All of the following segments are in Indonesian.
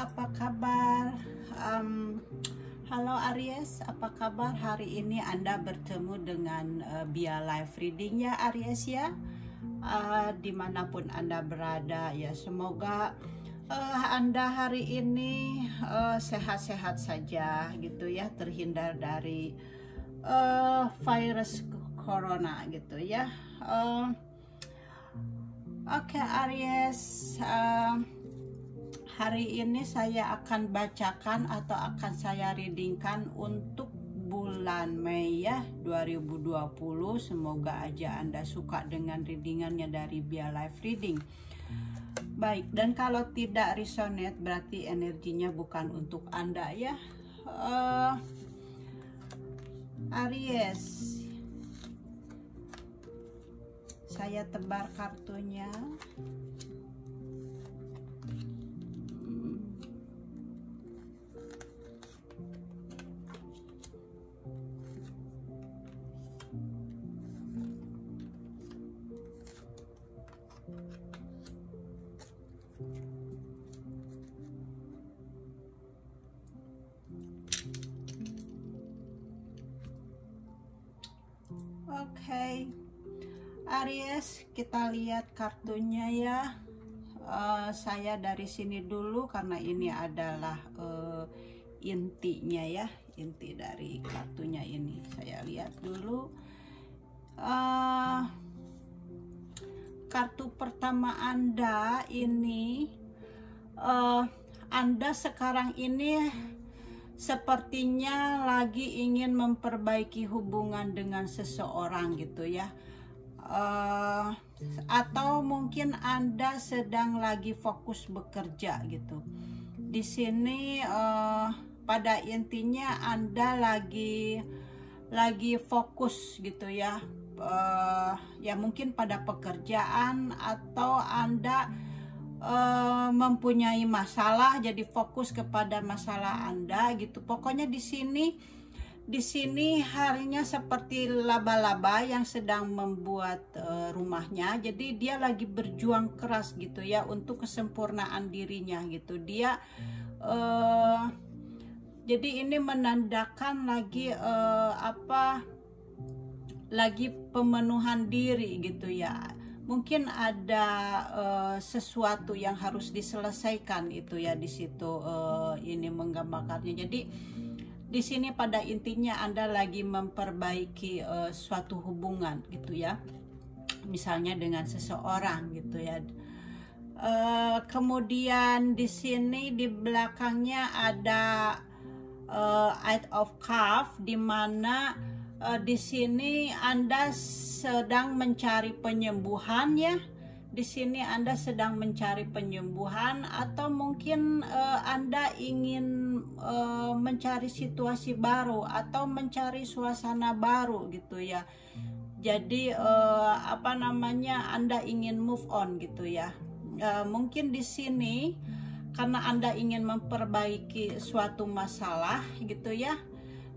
apa kabar? Halo Aries, apa kabar? Hari ini Anda bertemu dengan Bia Live Reading ya Aries ya. Dimanapun Anda berada ya, semoga Anda hari ini sehat-sehat saja gitu ya, terhindar dari virus corona gitu ya. Oke Aries, hari ini saya akan bacakan atau akan saya readingkan untuk bulan Mei ya 2020. Semoga aja Anda suka dengan readingannya dari Bia Live Reading. Baik, dan kalau tidak resonate berarti energinya bukan untuk Anda ya. Aries, saya tebar kartunya. Oke, Aries, kita lihat kartunya ya. Saya dari sini dulu karena ini adalah intinya ya, inti dari kartunya ini. Saya lihat dulu. Kartu pertama Anda ini, Anda sekarang ini sepertinya lagi ingin memperbaiki hubungan dengan seseorang gitu ya, atau mungkin Anda sedang lagi fokus bekerja gitu. Di sini pada intinya Anda lagi fokus gitu ya, ya mungkin pada pekerjaan, atau Anda mempunyai masalah jadi fokus kepada masalah Anda gitu. Pokoknya di sini harinya seperti laba-laba yang sedang membuat rumahnya. Jadi dia lagi berjuang keras gitu ya untuk kesempurnaan dirinya gitu. Dia jadi ini menandakan lagi lagi pemenuhan diri gitu ya. Mungkin ada sesuatu yang harus diselesaikan itu ya di situ, ini menggambarkannya. Jadi di sini pada intinya Anda lagi memperbaiki suatu hubungan gitu ya, misalnya dengan seseorang gitu ya. Kemudian di sini di belakangnya ada Eight of Cups, di mana di sini Anda sedang mencari penyembuhan ya. Di sini Anda sedang mencari penyembuhan, atau mungkin Anda ingin mencari situasi baru atau mencari suasana baru gitu ya. Jadi Anda ingin move on gitu ya. Mungkin di sini karena Anda ingin memperbaiki suatu masalah gitu ya,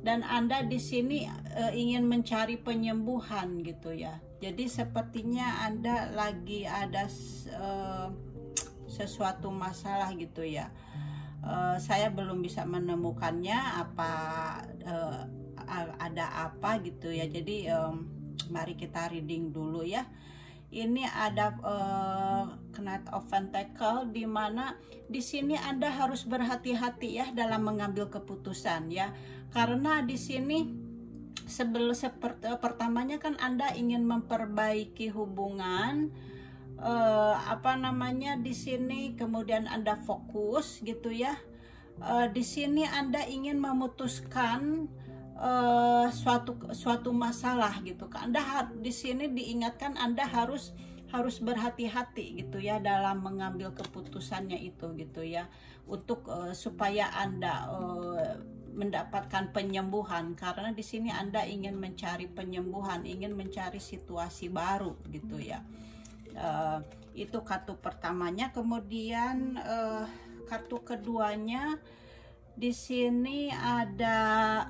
dan Anda di sini ingin mencari penyembuhan gitu ya. Jadi sepertinya Anda lagi ada sesuatu masalah gitu ya. Saya belum bisa menemukannya ada apa gitu ya. Jadi mari kita reading dulu ya. Ini ada Knight of Pentacles, di mana di sini Anda harus berhati-hati ya dalam mengambil keputusan ya. Karena di sini pertamanya kan Anda ingin memperbaiki hubungan, di sini kemudian Anda fokus gitu ya. Di sini Anda ingin memutuskan suatu masalah gitu. Anda di sini diingatkan Anda harus berhati-hati gitu ya dalam mengambil keputusannya itu gitu ya, untuk supaya Anda mendapatkan penyembuhan. Karena di sini Anda ingin mencari penyembuhan, ingin mencari situasi baru gitu ya. Itu kartu pertamanya. Kemudian kartu keduanya di sini ada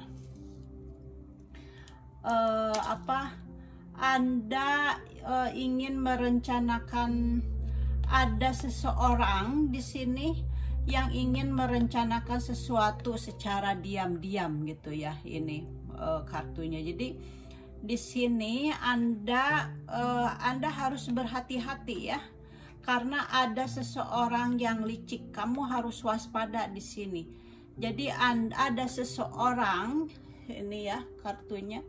Anda ingin merencanakan, ada seseorang di sini yang ingin merencanakan sesuatu secara diam-diam gitu ya, ini kartunya. Jadi di sini Anda harus berhati-hati ya, karena ada seseorang yang licik. Kamu harus waspada di sini. Jadi ada seseorang, ini ya kartunya,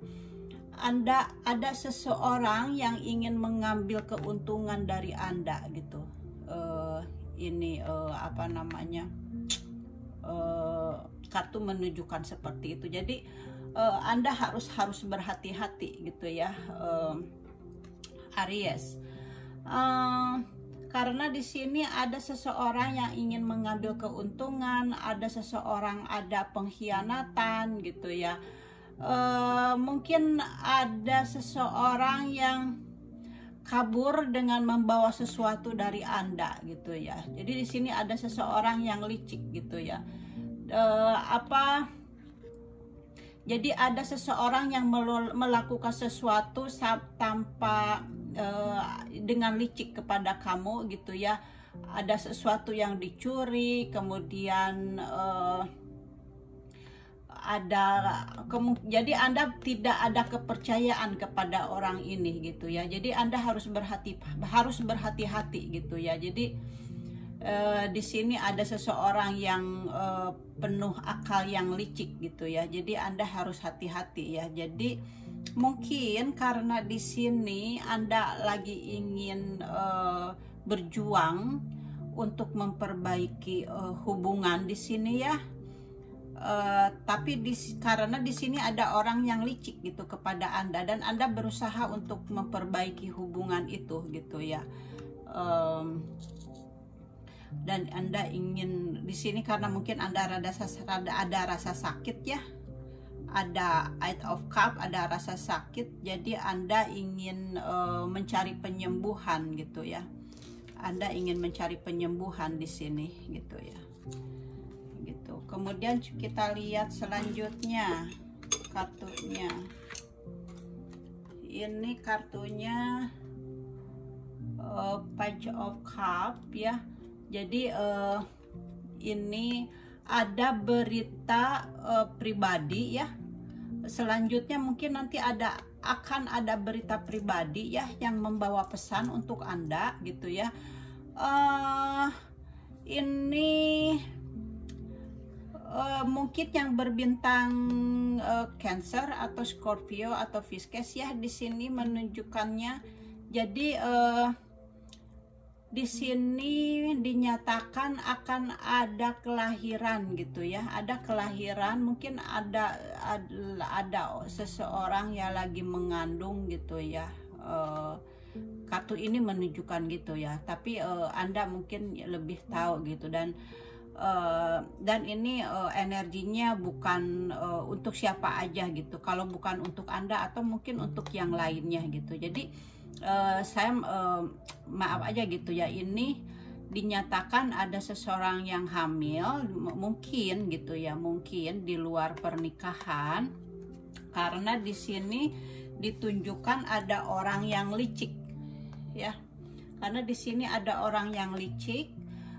ada seseorang yang ingin mengambil keuntungan dari Anda gitu. Ini apa namanya, kartu menunjukkan seperti itu. Jadi Anda harus berhati-hati gitu ya, Aries. Karena di sini ada seseorang yang ingin mengambil keuntungan, ada seseorang, ada pengkhianatan gitu ya. Mungkin ada seseorang yang kabur dengan membawa sesuatu dari Anda gitu ya. Jadi di sini ada seseorang yang licik gitu ya. Jadi ada seseorang yang melakukan sesuatu tanpa dengan licik kepada kamu gitu ya. Ada sesuatu yang dicuri, kemudian jadi Anda tidak ada kepercayaan kepada orang ini gitu ya. Jadi Anda harus berhati-hati gitu ya. Jadi di sini ada seseorang yang penuh akal yang licik gitu ya. Jadi Anda harus hati-hati ya. Jadi mungkin karena di sini Anda lagi ingin berjuang untuk memperbaiki hubungan di sini ya. Tapi karena di sini ada orang yang licik gitu kepada Anda, dan Anda berusaha untuk memperbaiki hubungan itu gitu ya. Dan Anda ingin di sini karena mungkin Anda ada rasa sakit ya. Ada Eight of Cups, ada rasa sakit. Jadi Anda ingin mencari penyembuhan gitu ya. Anda ingin mencari penyembuhan di sini gitu ya. Gitu. Kemudian kita lihat selanjutnya kartunya. Ini kartunya Page of Cups ya. Jadi ini ada berita pribadi ya. Selanjutnya mungkin nanti akan ada berita pribadi ya yang membawa pesan untuk Anda gitu ya. Ini mungkin yang berbintang Cancer atau Scorpio atau Pisces ya, di sini menunjukkannya. Jadi di sini dinyatakan akan ada kelahiran gitu ya. Ada kelahiran, mungkin ada seseorang yang lagi mengandung gitu ya. Kartu ini menunjukkan gitu ya. Tapi Anda mungkin lebih tahu gitu, dan ini energinya bukan untuk siapa aja gitu. Kalau bukan untuk Anda atau mungkin untuk yang lainnya gitu. Jadi saya maaf aja gitu ya, ini dinyatakan ada seseorang yang hamil, mungkin gitu ya, mungkin di luar pernikahan, karena di sini ditunjukkan ada orang yang licik ya. Karena di sini ada orang yang licik,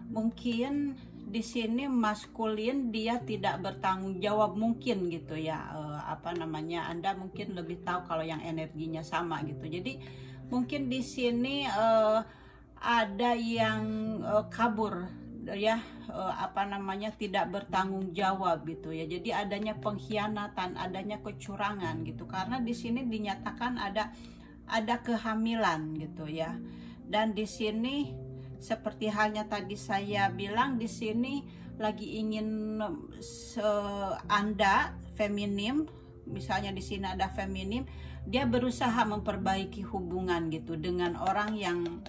mungkin di sini maskulin, dia tidak bertanggung jawab mungkin gitu ya. Apa namanya, Anda mungkin lebih tahu kalau yang energinya sama gitu. Jadi mungkin di sini ada yang kabur ya, apa namanya, tidak bertanggung jawab gitu ya. Jadi adanya pengkhianatan, adanya kecurangan gitu. Karena di sini dinyatakan ada kehamilan gitu ya. Dan di sini seperti halnya tadi saya bilang, di sini lagi ingin Anda feminim, misalnya di sini ada feminim, dia berusaha memperbaiki hubungan gitu dengan orang yang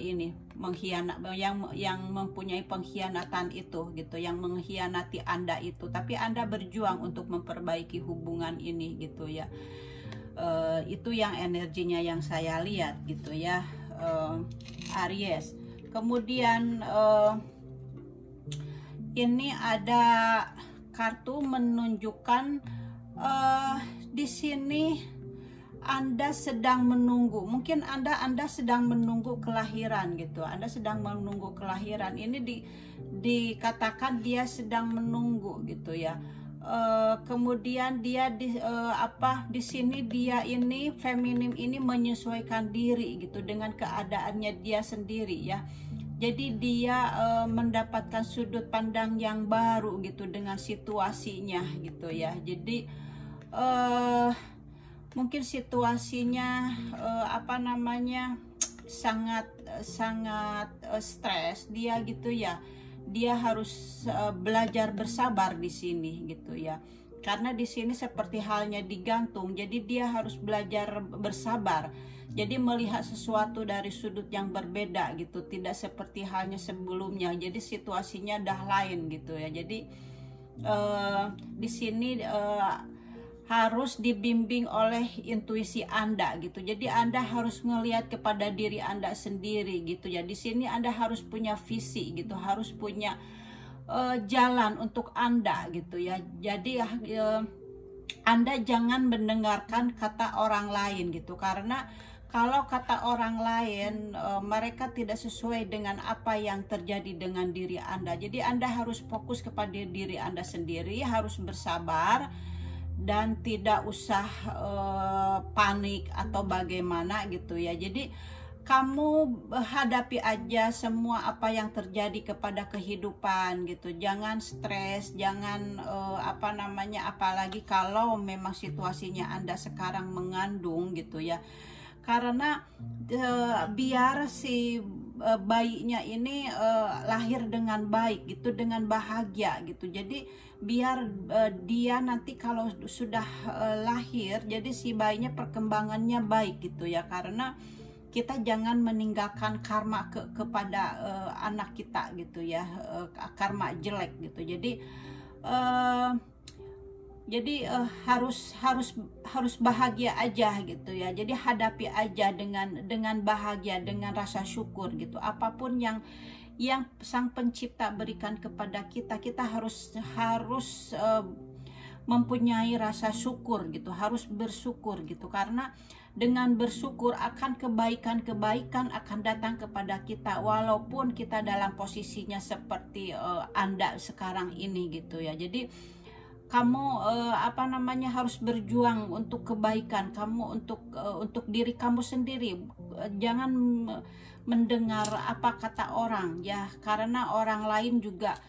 ini mengkhianat, yang mempunyai pengkhianatan itu gitu, yang mengkhianati Anda itu. Tapi Anda berjuang untuk memperbaiki hubungan ini gitu ya. Itu yang energinya yang saya lihat gitu ya, Aries. Kemudian ini ada kartu menunjukkan di sini Anda sedang menunggu, mungkin Anda sedang menunggu kelahiran gitu. Anda sedang menunggu kelahiran. Ini dikatakan dia sedang menunggu gitu ya. Kemudian dia di sini dia ini feminim ini menyesuaikan diri gitu dengan keadaannya dia sendiri ya. Jadi dia mendapatkan sudut pandang yang baru gitu dengan situasinya gitu ya. Jadi mungkin situasinya sangat stres dia gitu ya. Dia harus belajar bersabar di sini gitu ya. Karena di sini seperti halnya digantung, jadi dia harus belajar bersabar. Jadi melihat sesuatu dari sudut yang berbeda gitu, tidak seperti halnya sebelumnya. Jadi situasinya dah lain gitu ya. Jadi di sini harus dibimbing oleh intuisi Anda gitu. Jadi Anda harus melihat kepada diri Anda sendiri gitu ya. Di sini Anda harus punya visi gitu, harus punya jalan untuk Anda gitu ya. Jadi Anda jangan mendengarkan kata orang lain gitu, karena kalau kata orang lain mereka tidak sesuai dengan apa yang terjadi dengan diri Anda. Jadi Anda harus fokus kepada diri Anda sendiri, harus bersabar dan tidak usah panik atau bagaimana gitu ya. Jadi kamu hadapi aja semua apa yang terjadi kepada kehidupan gitu. Jangan stres, jangan apalagi kalau memang situasinya Anda sekarang mengandung gitu ya. Karena biar si bayinya ini lahir dengan baik gitu, dengan bahagia gitu. Jadi biar dia nanti kalau sudah lahir, jadi si bayinya perkembangannya baik gitu ya. Karena kita jangan meninggalkan karma kepada anak kita gitu ya, karma jelek gitu. Jadi harus bahagia aja gitu ya. Jadi hadapi aja dengan bahagia, dengan rasa syukur gitu. Apapun yang Sang Pencipta berikan kepada kita, kita harus mempunyai rasa syukur gitu, harus bersyukur gitu. Karena dengan bersyukur akan kebaikan akan datang kepada kita, walaupun kita dalam posisinya seperti Anda sekarang ini gitu ya. Jadi kamu harus berjuang untuk kebaikan kamu, untuk diri kamu sendiri. Jangan mendengar apa kata orang ya, karena orang lain juga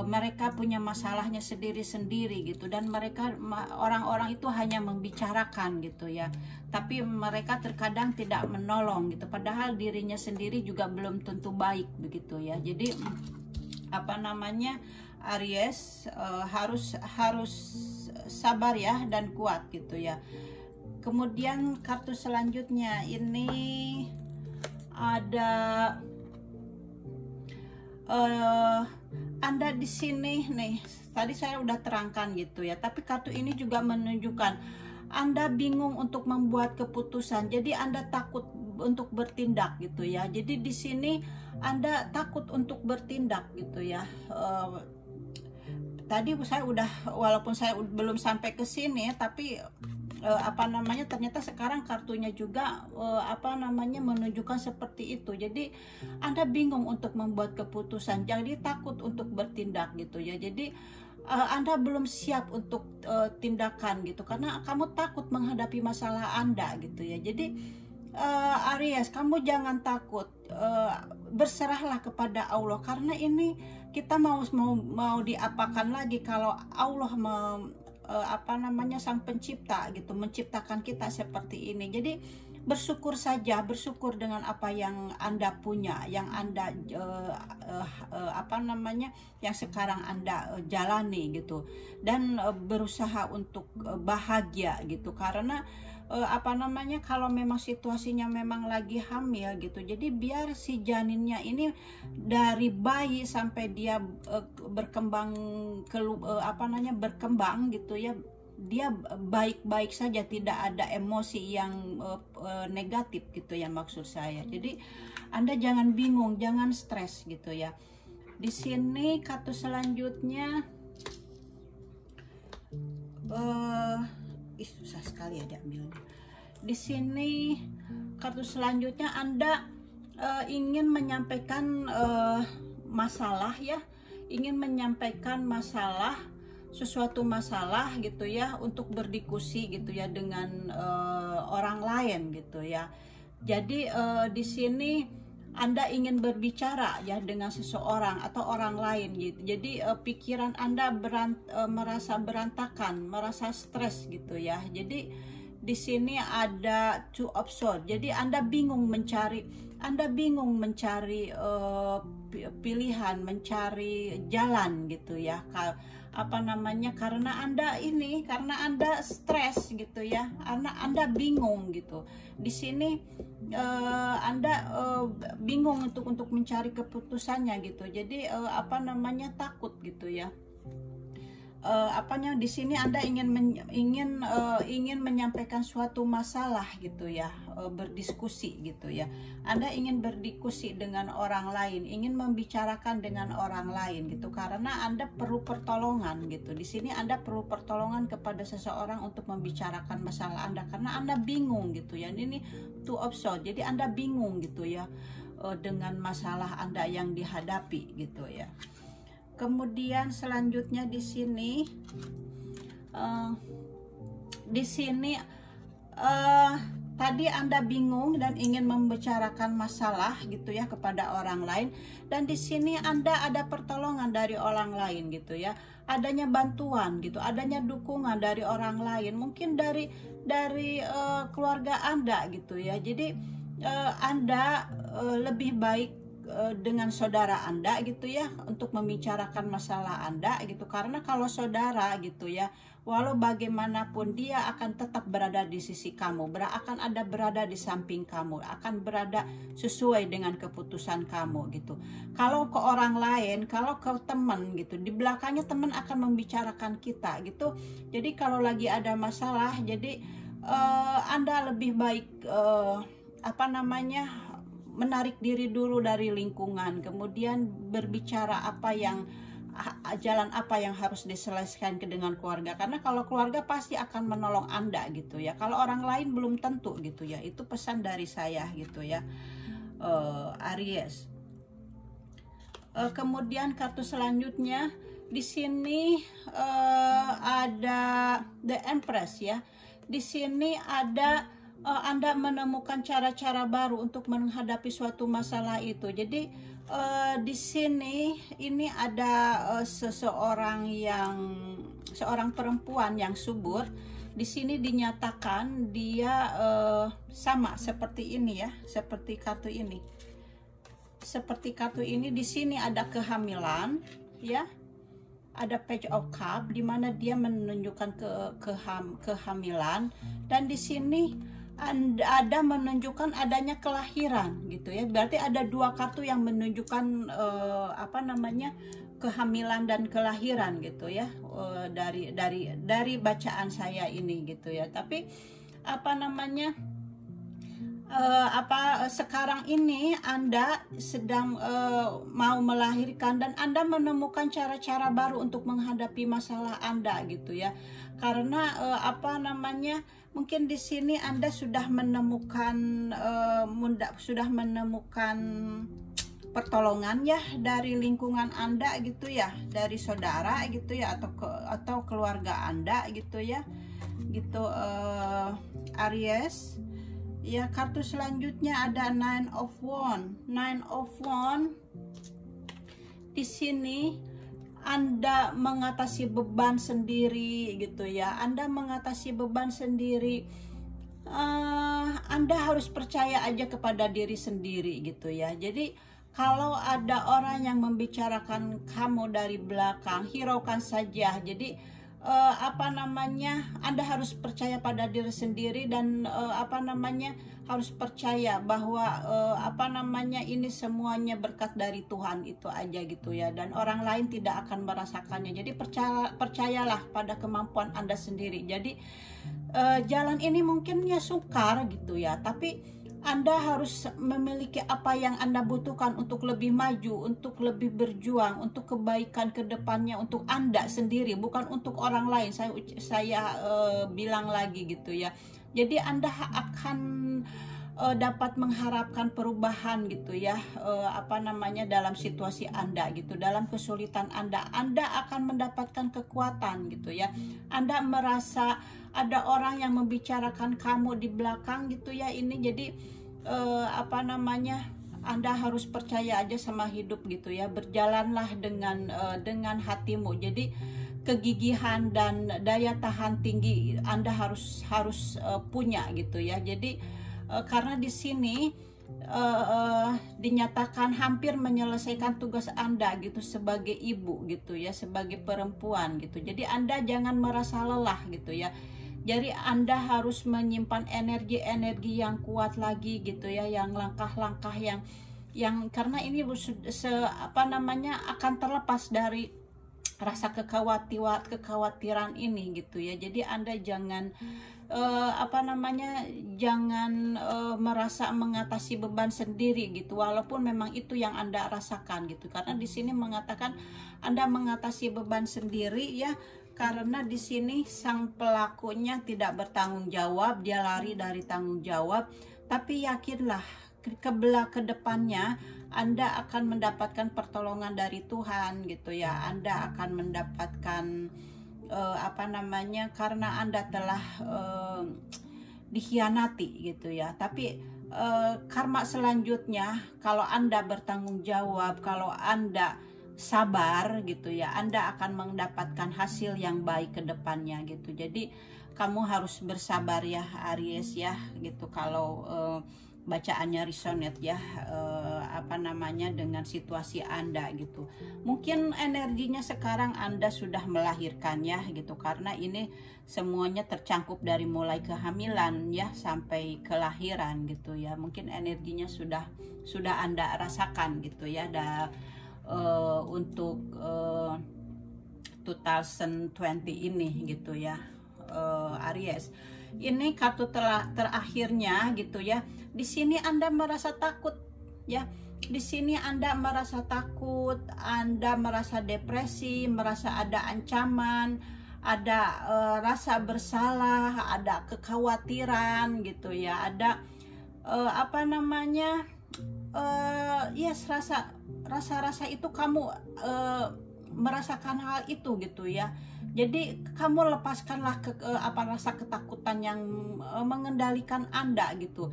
mereka punya masalahnya sendiri-sendiri gitu, dan orang-orang itu hanya membicarakan gitu ya, tapi mereka terkadang tidak menolong gitu, padahal dirinya sendiri juga belum tentu baik begitu ya. Jadi Aries harus sabar ya dan kuat gitu ya. Kemudian kartu selanjutnya ini ada Anda di sini nih. Tadi saya udah terangkan gitu ya, tapi kartu ini juga menunjukkan Anda bingung untuk membuat keputusan. Jadi Anda takut untuk bertindak gitu ya. Jadi di sini Anda takut untuk bertindak gitu ya. Tadi walaupun saya belum sampai ke sini, tapi ternyata sekarang kartunya juga menunjukkan seperti itu. Jadi Anda bingung untuk membuat keputusan, jadi takut untuk bertindak gitu ya. Jadi Anda belum siap untuk tindakan gitu, karena kamu takut menghadapi masalah Anda gitu ya. Jadi Aries, kamu jangan takut, berserahlah kepada Allah, karena ini kita mau diapakan lagi kalau Allah Sang Pencipta gitu menciptakan kita seperti ini. Jadi bersyukur saja, bersyukur dengan apa yang Anda punya, yang Anda yang sekarang Anda jalani gitu, dan berusaha untuk bahagia gitu. Karena kalau memang situasinya memang lagi hamil gitu, jadi biar si janinnya ini dari bayi sampai dia berkembang gitu ya, dia baik-baik saja, tidak ada emosi yang negatif gitu ya, maksud saya. Jadi Anda jangan bingung, jangan stres gitu ya. Di sini kartu selanjutnya susah sekali ya diambilnya. Di sini kartu selanjutnya Anda ingin menyampaikan masalah ya, ingin menyampaikan masalah, sesuatu masalah gitu ya, untuk berdiskusi gitu ya dengan orang lain gitu ya. Jadi di sini Anda ingin berbicara ya dengan seseorang atau orang lain gitu. Jadi pikiran Anda merasa berantakan, merasa stres gitu ya. Jadi di sini ada two of swords. Jadi Anda bingung mencari pilihan, mencari jalan gitu ya. Karena Anda stres gitu ya, Anda bingung gitu. Di sini Anda bingung untuk mencari keputusannya gitu. Jadi takut gitu ya. Di sini Anda ingin menyampaikan suatu masalah gitu ya, berdiskusi gitu ya. Anda ingin berdiskusi dengan orang lain, ingin membicarakan dengan orang lain gitu, karena Anda perlu pertolongan gitu. Di sini Anda perlu pertolongan kepada seseorang untuk membicarakan masalah Anda, karena Anda bingung gitu ya. Ini two of swords. Jadi Anda bingung gitu ya dengan masalah Anda yang dihadapi gitu ya. Kemudian selanjutnya di sini tadi Anda bingung dan ingin membicarakan masalah gitu ya kepada orang lain, dan di sini Anda ada pertolongan dari orang lain gitu ya. Adanya bantuan gitu, adanya dukungan dari orang lain, mungkin dari keluarga Anda gitu ya. Jadi Anda lebih baik dengan saudara Anda gitu ya untuk membicarakan masalah Anda gitu, karena kalau saudara gitu ya, walau bagaimanapun dia akan tetap berada di sisi kamu, akan ada berada di samping kamu, akan berada sesuai dengan keputusan kamu gitu. Kalau ke orang lain, kalau ke teman gitu, di belakangnya teman akan membicarakan kita gitu. Jadi kalau lagi ada masalah, jadi Anda lebih baik menarik diri dulu dari lingkungan, kemudian berbicara jalan apa yang harus diselesaikan dengan keluarga, karena kalau keluarga pasti akan menolong Anda gitu ya. Kalau orang lain belum tentu gitu ya. Itu pesan dari saya gitu ya, Aries. Kemudian kartu selanjutnya di sini ada The Empress ya. Di sini ada Anda menemukan cara-cara baru untuk menghadapi suatu masalah itu. Jadi di sini ini ada seorang perempuan yang subur. Di sini dinyatakan dia sama seperti ini ya, seperti kartu ini. Seperti kartu ini, di sini ada kehamilan ya. Ada Page of Cup di mana dia menunjukkan kehamilan, dan di sini ada menunjukkan adanya kelahiran gitu ya. Berarti ada dua kartu yang menunjukkan kehamilan dan kelahiran gitu ya, dari bacaan saya ini gitu ya. Tapi sekarang ini Anda sedang mau melahirkan, dan Anda menemukan cara-cara baru untuk menghadapi masalah Anda gitu ya. Karena mungkin di sini Anda sudah menemukan pertolongan ya dari lingkungan Anda gitu ya, dari saudara gitu ya, atau keluarga Anda gitu ya. Gitu Aries. Ya, kartu selanjutnya ada Nine of Wands. Nine of Wands. Di sini Anda mengatasi beban sendiri gitu ya. Anda mengatasi beban sendiri. Anda harus percaya aja kepada diri sendiri gitu ya. Jadi kalau ada orang yang membicarakan kamu dari belakang, hiraukan saja. Jadi Anda harus percaya pada diri sendiri, dan harus percaya bahwa ini semuanya berkat dari Tuhan, itu aja gitu ya, dan orang lain tidak akan merasakannya. Jadi percayalah pada kemampuan Anda sendiri. Jadi jalan ini mungkin ya sukar gitu ya, tapi Anda harus memiliki apa yang Anda butuhkan untuk lebih maju, untuk lebih berjuang, untuk kebaikan ke depannya, untuk Anda sendiri, bukan untuk orang lain. Saya bilang lagi gitu ya. Jadi Anda akan dapat mengharapkan perubahan gitu ya, dalam situasi Anda gitu, dalam kesulitan Anda akan mendapatkan kekuatan gitu ya. Anda merasa ada orang yang membicarakan kamu di belakang gitu ya, ini jadi Anda harus percaya aja sama hidup gitu ya, berjalanlah dengan hatimu. Jadi kegigihan dan daya tahan tinggi Anda harus punya gitu ya. Jadi karena di sini dinyatakan hampir menyelesaikan tugas Anda gitu sebagai ibu gitu ya, sebagai perempuan gitu. Jadi Anda jangan merasa lelah gitu ya. Jadi Anda harus menyimpan energi yang kuat lagi gitu ya, yang langkah-langkah yang karena ini akan terlepas dari rasa kekhawatiran ini gitu ya. Jadi Anda jangan jangan merasa mengatasi beban sendiri gitu, walaupun memang itu yang Anda rasakan gitu. Karena di sini mengatakan Anda mengatasi beban sendiri ya, karena di sini sang pelakunya tidak bertanggung jawab, dia lari dari tanggung jawab. Tapi yakinlah ke depannya Anda akan mendapatkan pertolongan dari Tuhan gitu ya. Anda akan mendapatkan karena Anda telah dikhianati gitu ya. Tapi karma selanjutnya, kalau Anda bertanggung jawab, kalau Anda sabar gitu ya, Anda akan mendapatkan hasil yang baik ke depannya gitu. Jadi kamu harus bersabar ya Aries ya gitu, kalau bacaannya resonate ya, dengan situasi Anda gitu. Mungkin energinya sekarang Anda sudah melahirkan ya gitu, karena ini semuanya tercangkup dari mulai kehamilan ya sampai kelahiran gitu ya. Mungkin energinya sudah Anda rasakan gitu ya, untuk 2020 ini gitu ya, Aries. Ini kartu terakhirnya gitu ya. Di sini Anda merasa takut ya. Di sini Anda merasa takut, Anda merasa depresi, merasa ada ancaman, ada rasa bersalah, ada kekhawatiran gitu ya. Ada rasa itu kamu merasakan hal itu gitu ya. Jadi kamu lepaskanlah rasa ketakutan yang mengendalikan Anda gitu.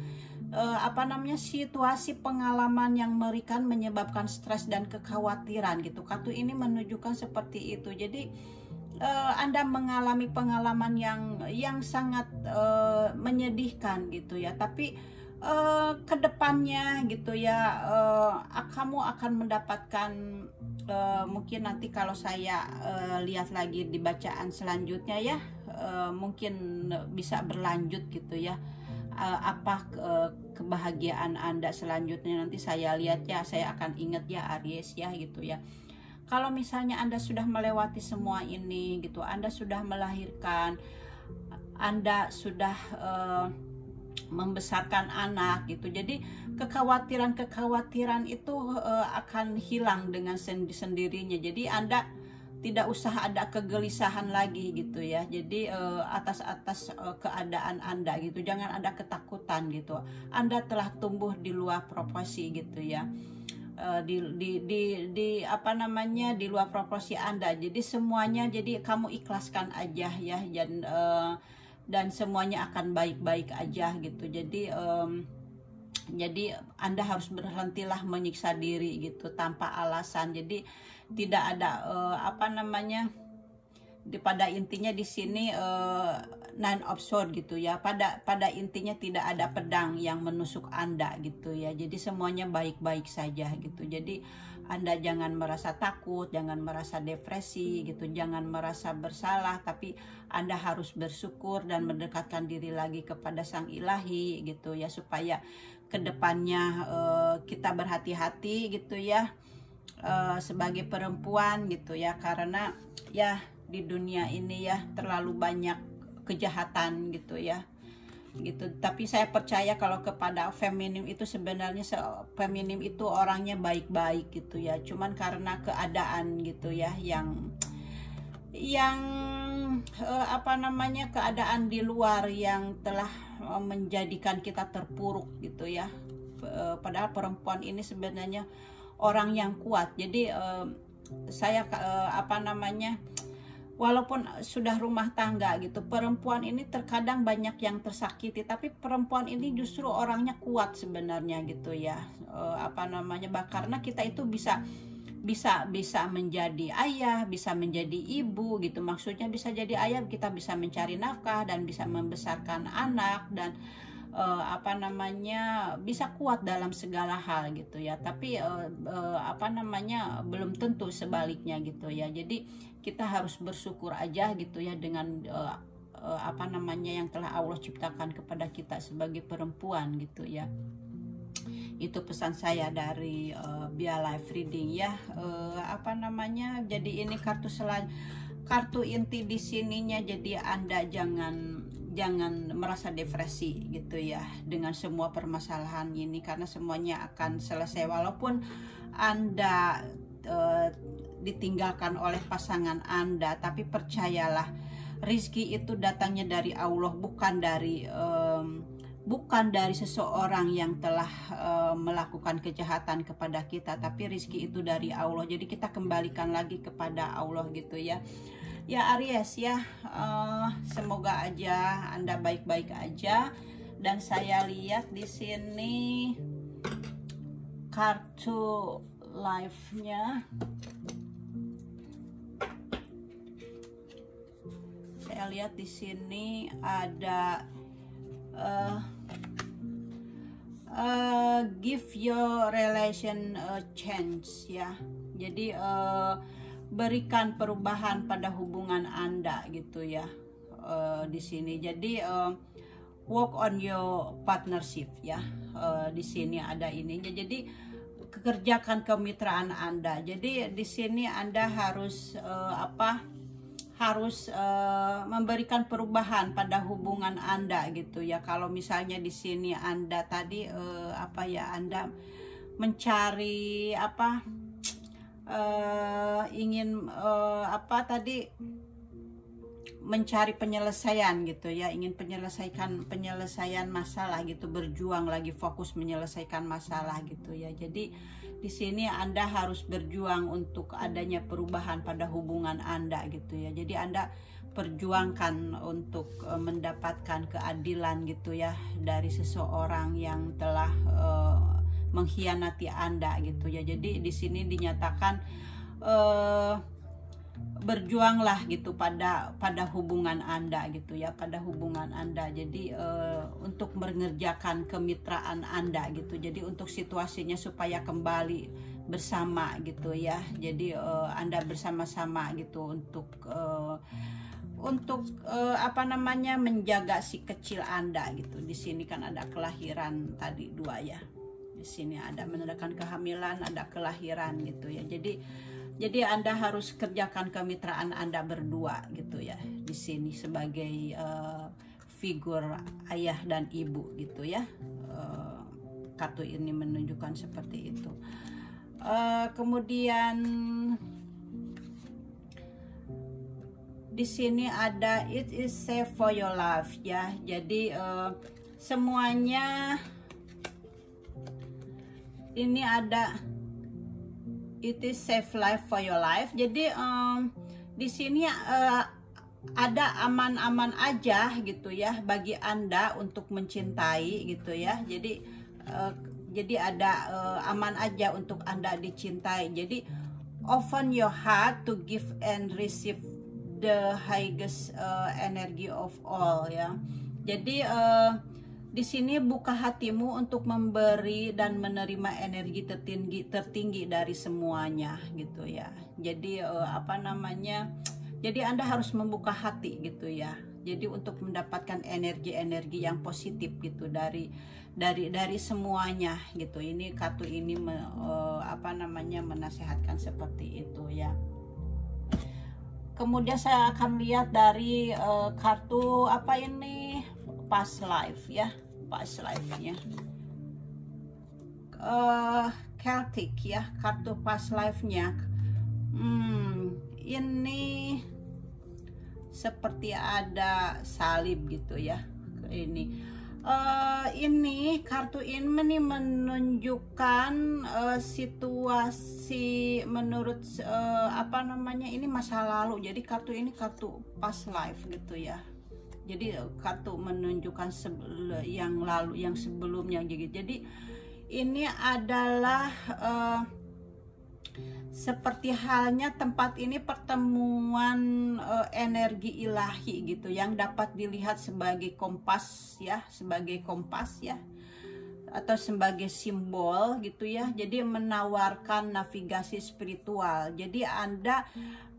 Situasi pengalaman yang mengerikan menyebabkan stres dan kekhawatiran gitu. Kartu ini menunjukkan seperti itu. Jadi Anda mengalami pengalaman yang sangat menyedihkan gitu ya. Tapi kedepannya gitu ya, kamu akan mendapatkan mungkin nanti kalau saya lihat lagi di bacaan selanjutnya ya, mungkin bisa berlanjut gitu ya. Kebahagiaan Anda selanjutnya nanti saya lihat ya, saya akan ingat ya Aries ya gitu ya. Kalau misalnya Anda sudah melewati semua ini gitu, Anda sudah melahirkan, Anda sudah membesarkan anak gitu, jadi kekhawatiran itu akan hilang dengan sendirinya. Jadi Anda tidak usah ada kegelisahan lagi gitu ya. Jadi atas keadaan Anda gitu, jangan ada ketakutan gitu. Anda telah tumbuh di luar proporsi gitu ya, di luar proporsi Anda. Jadi semuanya, jadi kamu ikhlaskan aja ya, dan semuanya akan baik-baik aja gitu. Jadi Anda harus berhentilah menyiksa diri gitu tanpa alasan. Jadi tidak ada pada intinya di sini Nine of Swords gitu ya. Pada intinya tidak ada pedang yang menusuk Anda gitu ya. Jadi semuanya baik-baik saja gitu. Jadi Anda jangan merasa takut, jangan merasa depresi gitu, jangan merasa bersalah, tapi Anda harus bersyukur dan mendekatkan diri lagi kepada Sang Ilahi gitu ya, supaya kedepannya kita berhati-hati gitu ya, sebagai perempuan gitu ya, karena ya di dunia ini ya terlalu banyak kejahatan gitu ya gitu. Tapi saya percaya kalau kepada feminim itu sebenarnya feminim itu orangnya baik-baik gitu ya, cuman karena keadaan gitu ya yang apa namanya, keadaan di luar yang telah menjadikan kita terpuruk gitu ya. Padahal perempuan ini sebenarnya orang yang kuat. Jadi saya apa namanya, walaupun sudah rumah tangga gitu, perempuan ini terkadang banyak yang tersakiti, tapi perempuan ini justru orangnya kuat sebenarnya gitu ya. Apa namanya, karena kita itu bisa menjadi ayah, bisa menjadi ibu gitu. Maksudnya bisa jadi ayah, kita bisa mencari nafkah dan bisa membesarkan anak, dan apa namanya, bisa kuat dalam segala hal gitu ya. Tapi apa namanya, belum tentu sebaliknya gitu ya. Jadi kita harus bersyukur aja gitu ya dengan apa namanya, yang telah Allah ciptakan kepada kita sebagai perempuan gitu ya. Itu pesan saya dari Bia Life Reading ya. Apa namanya, jadi ini kartu inti di sininya. Jadi Anda jangan merasa depresi gitu ya dengan semua permasalahan ini, karena semuanya akan selesai. Walaupun Anda ditinggalkan oleh pasangan Anda, tapi percayalah, rizki itu datangnya dari Allah, bukan dari seseorang yang telah melakukan kejahatan kepada kita, tapi rizki itu dari Allah. Jadi kita kembalikan lagi kepada Allah gitu ya. Ya Aries ya, semoga aja Anda baik-baik aja. Dan saya lihat di sini kartu life-nya. Saya lihat di sini ada give your relation a chance ya. Jadi berikan perubahan pada hubungan Anda gitu ya. Di sini jadi work on your partnership ya. Di sini ada ininya. Jadi kerjakan kemitraan Anda. Jadi di sini Anda harus harus memberikan perubahan pada hubungan Anda gitu ya. Kalau misalnya di sini Anda tadi Anda mencari ingin mencari penyelesaian gitu ya, ingin penyelesaian masalah gitu, berjuang lagi, fokus menyelesaikan masalah gitu ya. Jadi di sini Anda harus berjuang untuk adanya perubahan pada hubungan Anda gitu ya. Jadi Anda perjuangkan untuk mendapatkan keadilan gitu ya dari seseorang yang telah mengkhianati Anda gitu ya. Jadi di sini dinyatakan berjuanglah gitu pada hubungan Anda gitu ya, pada hubungan Anda. Jadi untuk mengerjakan kemitraan Anda gitu. Jadi untuk situasinya supaya kembali bersama gitu ya. Jadi Anda bersama-sama gitu untuk menjaga si kecil Anda gitu. Di sini kan ada kelahiran tadi 2 ya. Di sini ada menandakan kehamilan, ada kelahiran gitu ya. Jadi Anda harus kerjakan kemitraan Anda berdua gitu ya. Di sini sebagai figur ayah dan ibu gitu ya. Kartu ini menunjukkan seperti itu. Kemudian di sini ada it is safe for your life ya. Jadi semuanya ini ada it is safe life for your life. Jadi di sini ada aman-aman aja gitu ya bagi Anda untuk mencintai gitu ya. Jadi ada aman aja untuk Anda dicintai. Jadi open your heart to give and receive the highest energy of all ya. Jadi di sini buka hatimu untuk memberi dan menerima energi tertinggi dari semuanya gitu ya. Jadi jadi Anda harus membuka hati gitu ya. Jadi untuk mendapatkan energi-energi yang positif gitu dari semuanya gitu. Ini kartu ini menasehatkan seperti itu ya. Kemudian saya akan lihat dari kartu past life ya. Past life-nya Celtic ya, kartu past life-nya. Ini seperti ada salib gitu ya. Ini kartu ini menunjukkan situasi menurut ini masa lalu. Jadi kartu ini kartu past life gitu ya. Jadi kartu menunjukkan yang lalu, yang sebelumnya gitu. Jadi ini adalah seperti halnya tempat ini pertemuan energi ilahi gitu, yang dapat dilihat sebagai kompas ya, atau sebagai simbol gitu ya. Jadi menawarkan navigasi spiritual. Jadi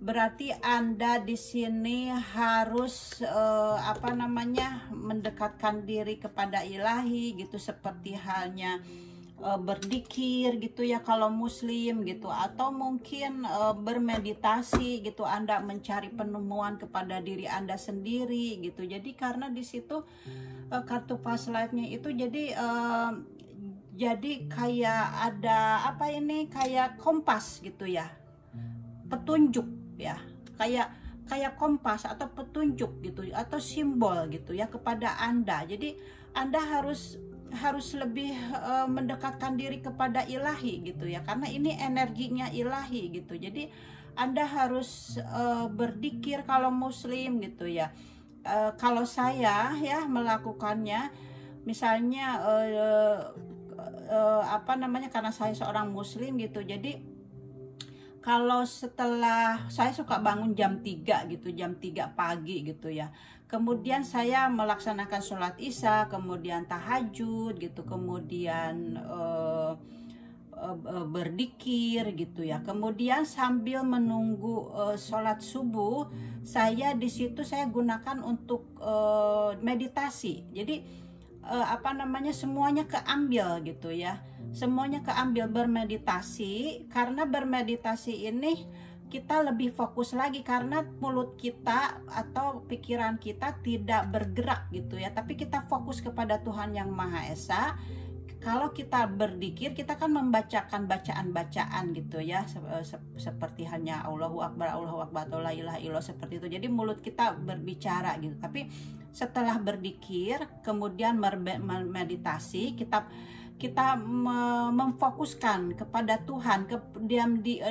berarti Anda di sini harus mendekatkan diri kepada ilahi gitu, seperti halnya berzikir gitu ya kalau muslim gitu, atau mungkin bermeditasi gitu. Anda mencari penemuan kepada diri Anda sendiri gitu. Jadi karena di situ kartu past life-nya itu jadi kayak ada kayak kompas gitu ya, petunjuk ya, kayak kompas atau petunjuk gitu, atau simbol gitu ya kepada Anda. Jadi Anda harus lebih mendekatkan diri kepada ilahi gitu ya, karena ini energinya ilahi gitu. Jadi Anda harus berzikir kalau muslim gitu ya. Kalau saya ya melakukannya, misalnya karena saya seorang muslim gitu, jadi kalau setelah saya suka bangun jam 3 gitu, jam 3 pagi gitu ya. Kemudian saya melaksanakan sholat isya, kemudian tahajud gitu, kemudian berzikir gitu ya. Kemudian sambil menunggu sholat subuh, saya di situ saya gunakan untuk meditasi. Jadi semuanya keambil gitu ya. Semuanya keambil bermeditasi, karena bermeditasi ini kita lebih fokus lagi, karena mulut kita atau pikiran kita tidak bergerak gitu ya, tapi kita fokus kepada Tuhan Yang Maha Esa. Kalau kita berzikir, kita kan membacakan bacaan-bacaan gitu ya, seperti hanya Allahu Akbar, atau la ilaha illallah, seperti itu. Jadi mulut kita berbicara gitu. Tapi setelah berzikir, kemudian meditasi, kita memfokuskan kepada Tuhan,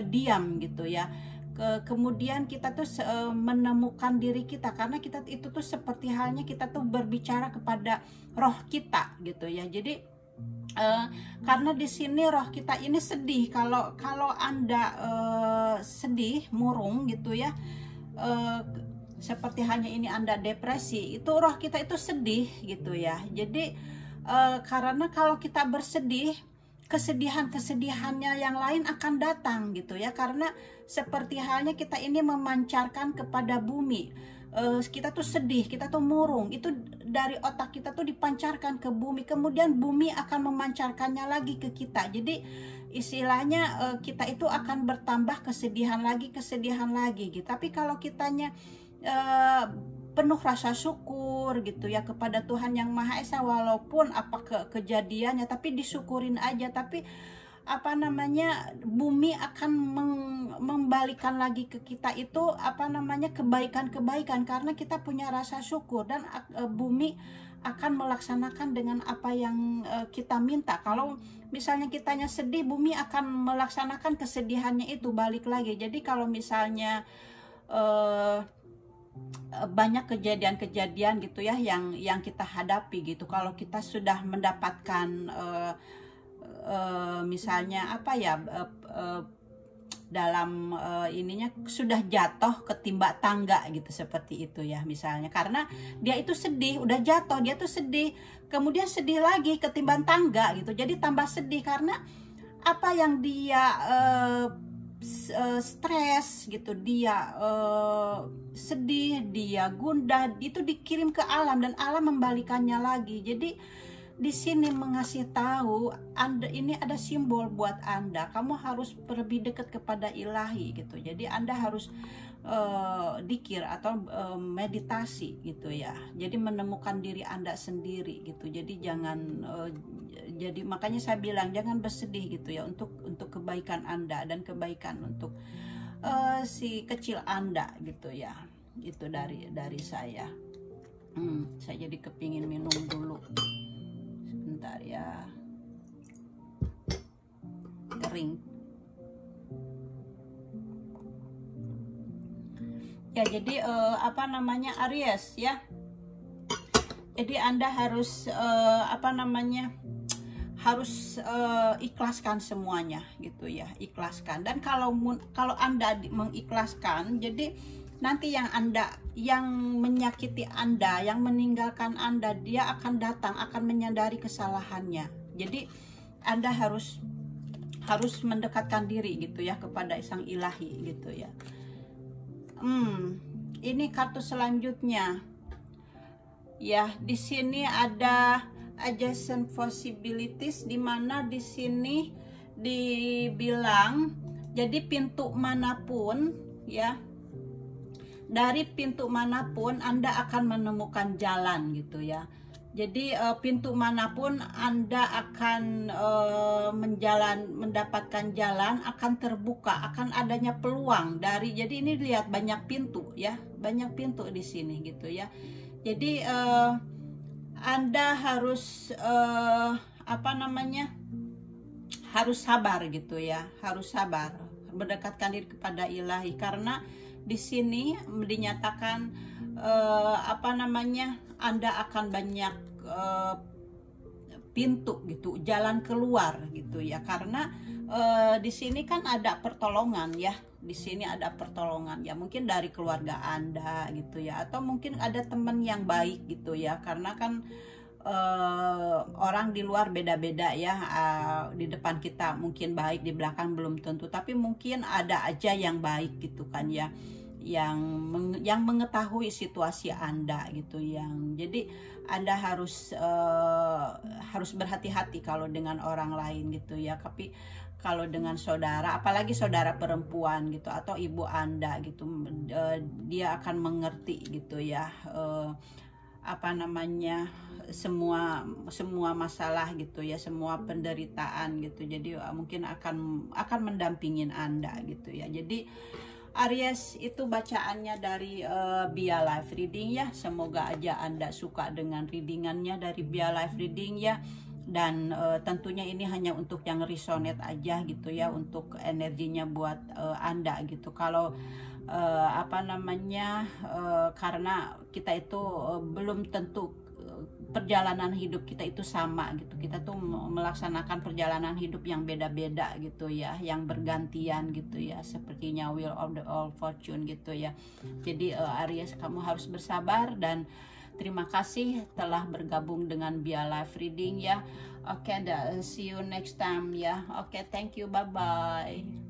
diam gitu ya. Kemudian kita tuh menemukan diri kita, karena kita itu tuh seperti halnya kita tuh berbicara kepada roh kita gitu ya. Jadi karena di sini roh kita ini sedih. Kalau Anda sedih, murung gitu ya, seperti halnya ini Anda depresi, itu roh kita itu sedih gitu ya. Jadi karena kalau kita bersedih, kesedihannya yang lain akan datang gitu ya, karena seperti halnya kita ini memancarkan kepada bumi. Kita tuh sedih, kita tuh murung, itu dari otak kita tuh dipancarkan ke bumi, kemudian bumi akan memancarkannya lagi ke kita. Jadi istilahnya kita itu akan bertambah kesedihan lagi gitu. Tapi kalau kitanya penuh rasa syukur gitu ya kepada Tuhan Yang Maha Esa, walaupun kejadiannya, tapi disyukurin aja. Tapi bumi akan membalikan lagi ke kita itu kebaikan, karena kita punya rasa syukur, dan bumi akan melaksanakan dengan apa yang kita minta. Kalau misalnya kitanya sedih, bumi akan melaksanakan kesedihannya itu balik lagi. Jadi kalau misalnya banyak kejadian-kejadian gitu ya yang kita hadapi gitu, kalau kita sudah mendapatkan misalnya dalam ininya sudah jatuh ketimba tangga gitu, seperti itu ya misalnya, karena dia itu sedih, udah jatuh, dia tuh sedih, kemudian sedih lagi ketimbang tangga gitu. Jadi tambah sedih karena apa yang dia stres gitu, dia sedih, dia gundah, itu dikirim ke alam dan alam membalikannya lagi. Jadi di sini mengasih tahu Anda, ini ada simbol buat Anda, kamu harus lebih dekat kepada ilahi gitu. Jadi Anda harus dikir atau meditasi gitu ya. Jadi menemukan diri Anda sendiri gitu. Jadi jangan jadi makanya saya bilang jangan bersedih gitu ya, untuk kebaikan Anda dan kebaikan untuk si kecil Anda gitu ya. Itu dari saya. Saya jadi kepingin minum dulu. Sebentar ya. Kering. Ya, jadi apa namanya, Aries ya. Jadi Anda harus harus ikhlaskan semuanya gitu ya, ikhlaskan. Dan kalau Anda mengikhlaskan, jadi nanti yang menyakiti Anda, yang meninggalkan Anda, dia akan datang, akan menyadari kesalahannya. Jadi Anda harus mendekatkan diri gitu ya kepada Sang Ilahi gitu ya. Ini kartu selanjutnya. Ya, di sini ada adjacent possibilities, di mana di sini dibilang jadi pintu manapun ya, dari pintu manapun Anda akan menemukan jalan gitu ya. Jadi pintu manapun Anda akan mendapatkan jalan, akan terbuka, akan adanya peluang jadi ini lihat banyak pintu ya, banyak pintu di sini gitu ya. Jadi Anda harus harus sabar gitu ya, harus sabar, mendekatkan diri kepada Ilahi, karena di sini dinyatakan Anda akan banyak pintu gitu, jalan keluar gitu ya, karena di sini kan ada pertolongan ya. Di sini ada pertolongan ya, mungkin dari keluarga Anda gitu ya, atau mungkin ada teman yang baik gitu ya, karena kan orang di luar beda-beda ya, di depan kita mungkin baik, di belakang belum tentu, tapi mungkin ada aja yang baik gitu kan ya, yang mengetahui situasi Anda gitu, jadi Anda harus berhati-hati kalau dengan orang lain gitu ya. Tapi kalau dengan saudara, apalagi saudara perempuan gitu, atau ibu Anda gitu, dia akan mengerti gitu ya, semua masalah gitu ya, semua penderitaan gitu. Jadi mungkin akan mendampingin Anda gitu ya. Jadi Aries, itu bacaannya dari Bia Life Reading ya. Semoga aja Anda suka dengan readingannya dari Bia Life Reading ya. Dan tentunya ini hanya untuk yang resonate aja gitu ya, untuk energinya buat Anda gitu. Kalau karena kita itu belum tentu perjalanan hidup kita itu sama gitu. Kita tuh melaksanakan perjalanan hidup yang beda-beda gitu ya, yang bergantian gitu ya, sepertinya Wheel of the All Fortune gitu ya. Jadi Aries, kamu harus bersabar, dan terima kasih telah bergabung dengan Bia Life Reading ya. Oke, see you next time ya. Oke, thank you, bye bye.